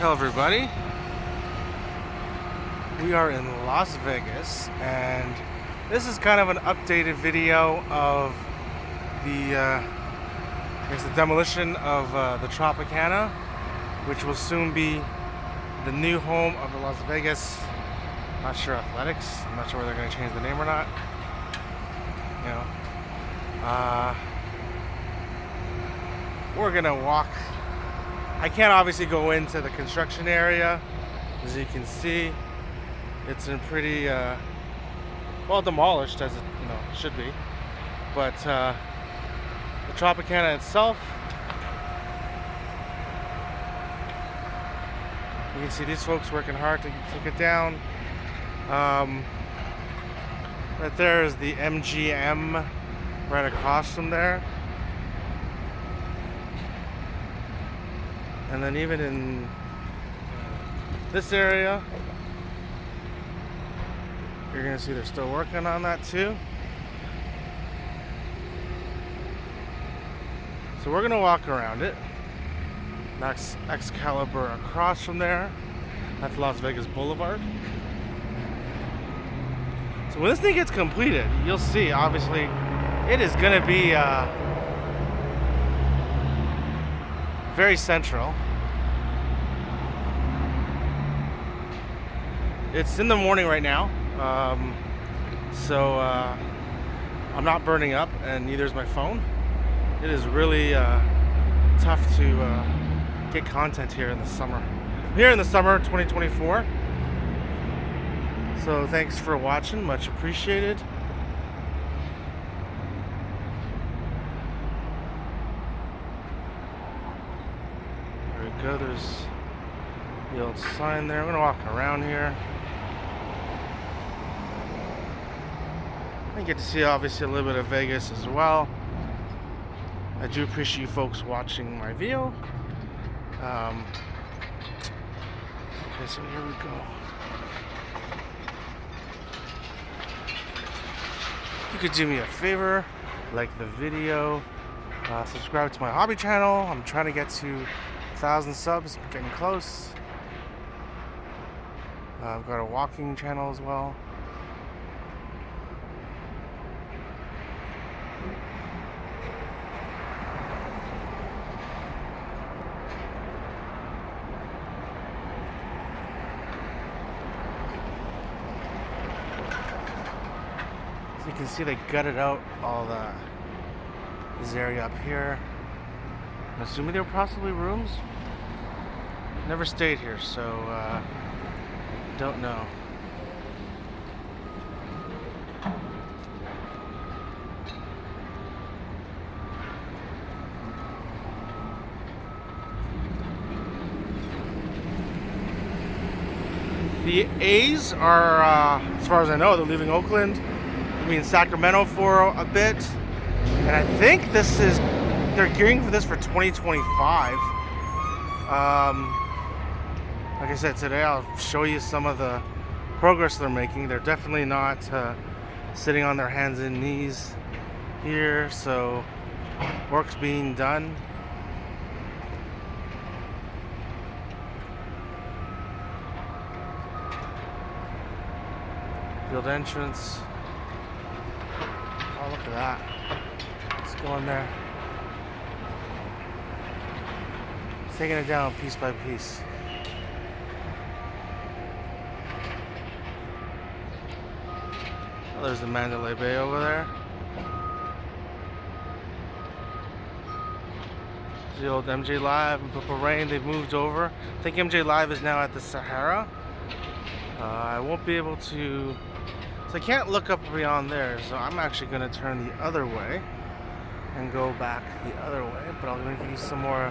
Hello everybody, we are in Las Vegas and this is kind of an updated video of the demolition of the Tropicana, which will soon be the new home of the Las Vegas, not sure, Athletics. I'm not sure whether they're going to change the name or not. You know, we're going to walk. I can't obviously go into the construction area. As you can see, it's in pretty well demolished, as it should be. But the Tropicana itself, you can see these folks working hard to take it down. Right there is the MGM right across from there. And then even in this area, you're going to see they're still working on that too. So we're going to walk around it. That's Excalibur across from there. That's Las Vegas Boulevard. So when this thing gets completed, you'll see, obviously, it is going to be very central. It's in the morning right now, so I'm not burning up, and neither is my phone. It is really tough to get content here in the summer. Here in the summer 2024. So thanks for watching, much appreciated. There we go, there's the old sign there. I'm gonna walk around here. I get to see obviously a little bit of Vegas as well. I do appreciate you folks watching my video. Okay, so here we go. You could do me a favor, like the video, subscribe to my hobby channel. I'm trying to get to 1,000 subs, getting close. I've got a walking channel as well. So you can see they gutted out all this area up here. I'm assuming there were possibly rooms. Never stayed here, so don't know. The A's are, as far as I know, they're leaving Oakland. They'll be in Sacramento for a bit. And I think they're gearing for this for 2025. Like I said, today I'll show you some of the progress they're making. They're definitely not sitting on their hands and knees here, so work's being done. Field entrance. Oh, look at that. Let's go in there. Taking it down piece by piece. There's the Mandalay Bay over there. The old MJ Live and Purple Rain, they've moved over. I think MJ Live is now at the Sahara. I won't be able to, so I can't look up beyond there, so I'm actually going to turn the other way and go back the other way, but I'm going to give you some more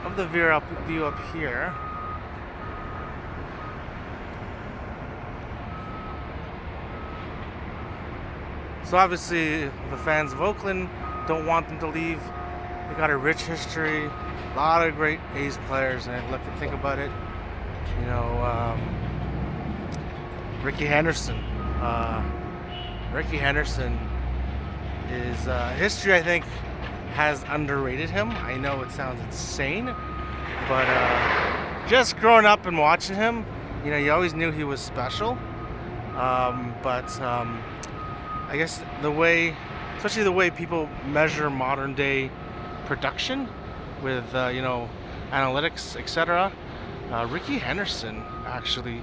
of the view up here. So obviously the fans of Oakland don't want them to leave. They got a rich history, a lot of great A's players, and look and think about it. You know, Ricky Henderson. Ricky Henderson is history, I think, has underrated him. I know it sounds insane, But just growing up and watching him, you know, you always knew he was special. But I guess the way, especially the way people measure modern day production with you know, analytics, etc. Ricky Henderson actually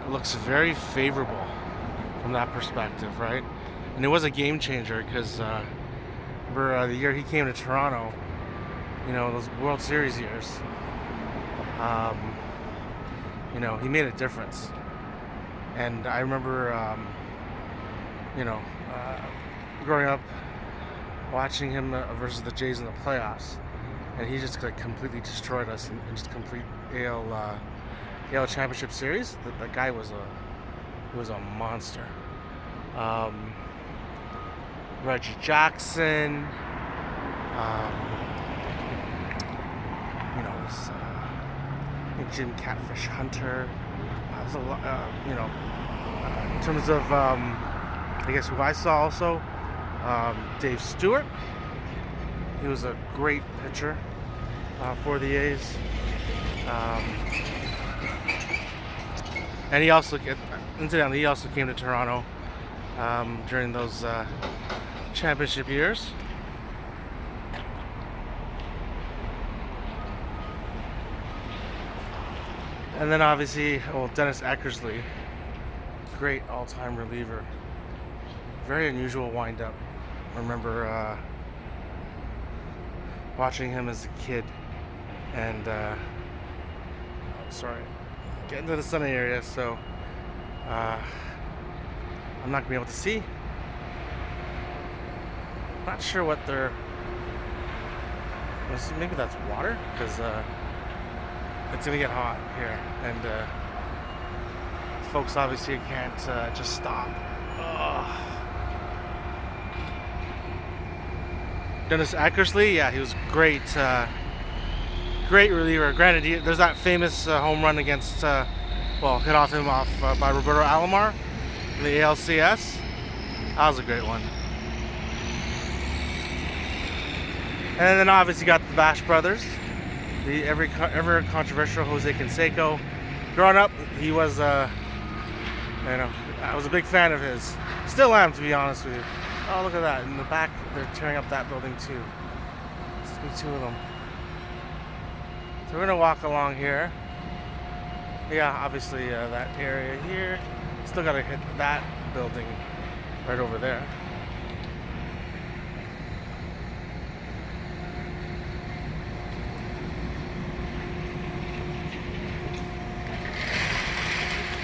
looks very favorable from that perspective, right? And it was a game changer because remember the year he came to Toronto, you know, those World Series years, you know, he made a difference. And I remember, you know, growing up watching him versus the Jays in the playoffs, and he just like completely destroyed us in just complete AL championship series. That guy was a monster. Reggie Jackson, you know, was, Jim Catfish Hunter. There's a lot, you know, in terms of, I guess who I saw also, Dave Stewart. He was a great pitcher for the A's. And he also, incidentally, he also came to Toronto during those championship years. And then obviously, well, Dennis Eckersley, great all-time reliever. Very unusual wind-up. I remember watching him as a kid, and sorry, getting to the sunny area, so I'm not gonna be able to see. Not sure what they're. Maybe that's water, because it's gonna get hot here, and folks obviously can't just stop. Ugh. Dennis Eckersley, yeah, he was great, great reliever. Granted, there's that famous home run against, well, hit off by Roberto Alomar in the ALCS. That was a great one. And then obviously got the Bash brothers, the ever controversial Jose Canseco. Growing up, he was, you know, I was a big fan of his. Still am, to be honest with you. Oh, look at that. In the back, they're tearing up that building too. There's be two of them. So we're gonna walk along here. Yeah, obviously that area here. Still gotta hit that building right over there.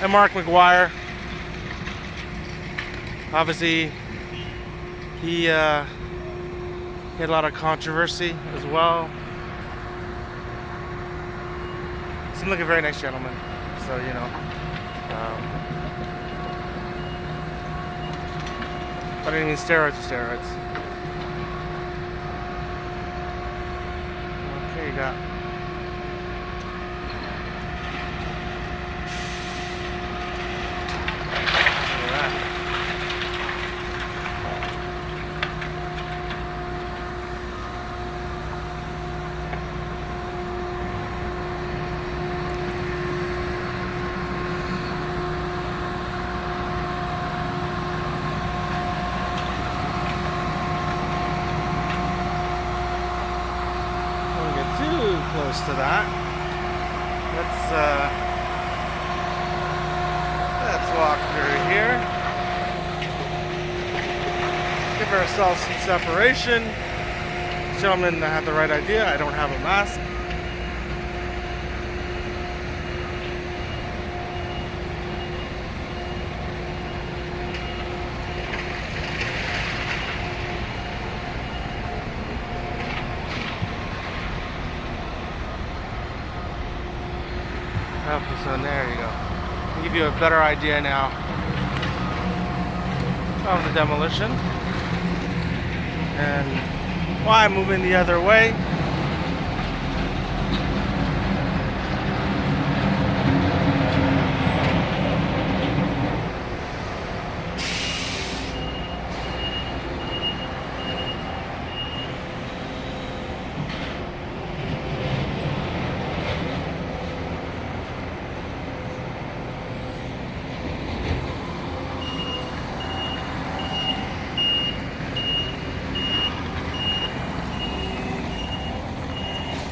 And Mark McGuire. Obviously, he had a lot of controversy as well. Seemed like a very nice gentleman, so you know. But I mean, steroids are steroids. Okay, you got. Close to that. Let's walk through here. Give ourselves some separation. Gentlemen had the right idea. I don't have a mask. Okay, so there you go. I'll give you a better idea now of the demolition and why I'm moving the other way.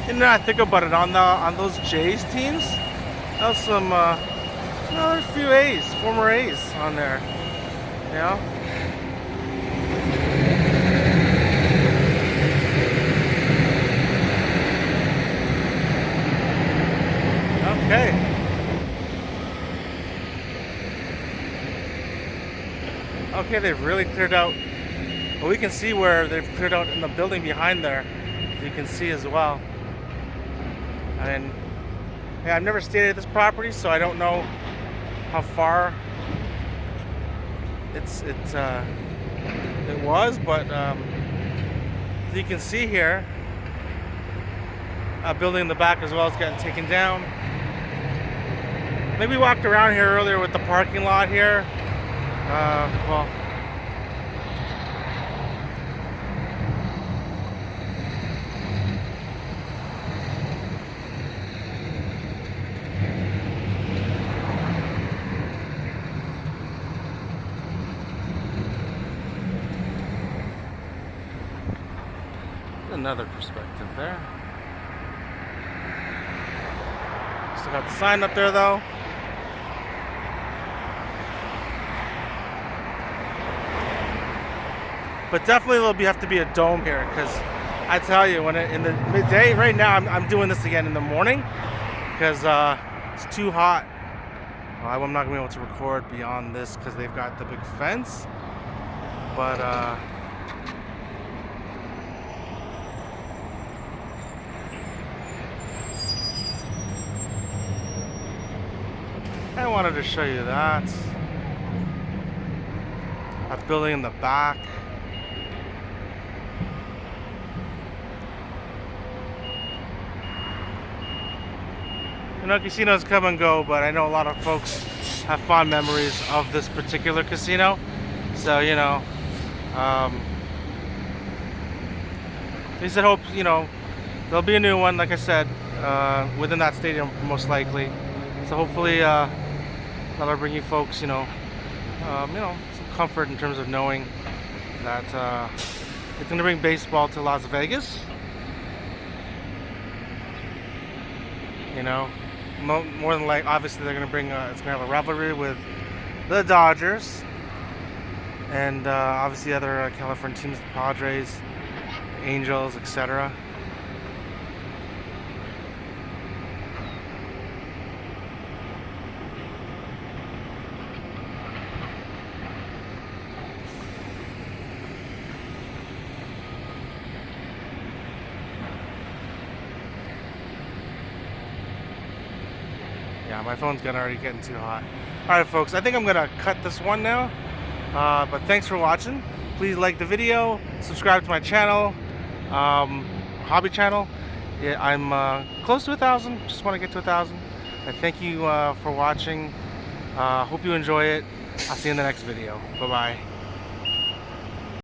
And then I think about it, on those Jays teams, that was some there's a few A's, former A's on there. You know? Okay. Okay, they've really cleared out. Well, we can see where they've cleared out in the building behind there. You can see as well. I mean, yeah, I've never stayed at this property, so I don't know how far it was, but as you can see here, a building in the back as well is getting taken down. Maybe we walked around here earlier with the parking lot here. Well, another perspective there. Still got the sign up there though. But definitely there'll have to be a dome here, because I tell you, when in the midday, right now I'm doing this again in the morning because it's too hot. Well, I'm not gonna be able to record beyond this because they've got the big fence. But I wanted to show you that building in the back. You know, casinos come and go, but I know a lot of folks have fond memories of this particular casino. So, you know, at least I hope, you know, there'll be a new one, like I said, within that stadium most likely. So hopefully that'll bring you folks, you know, some comfort in terms of knowing that it's going to bring baseball to Las Vegas. You know, more than like, obviously they're going to bring, it's going to have a rivalry with the Dodgers and obviously other California teams, the Padres, Angels, etc. Yeah, my phone's already getting too hot. Alright folks, I think I'm gonna cut this one now. But thanks for watching. Please like the video, subscribe to my channel, hobby channel. Yeah, I'm close to 1,000, just want to get to 1,000. And thank you for watching. Hope you enjoy it. I'll see you in the next video. Bye bye.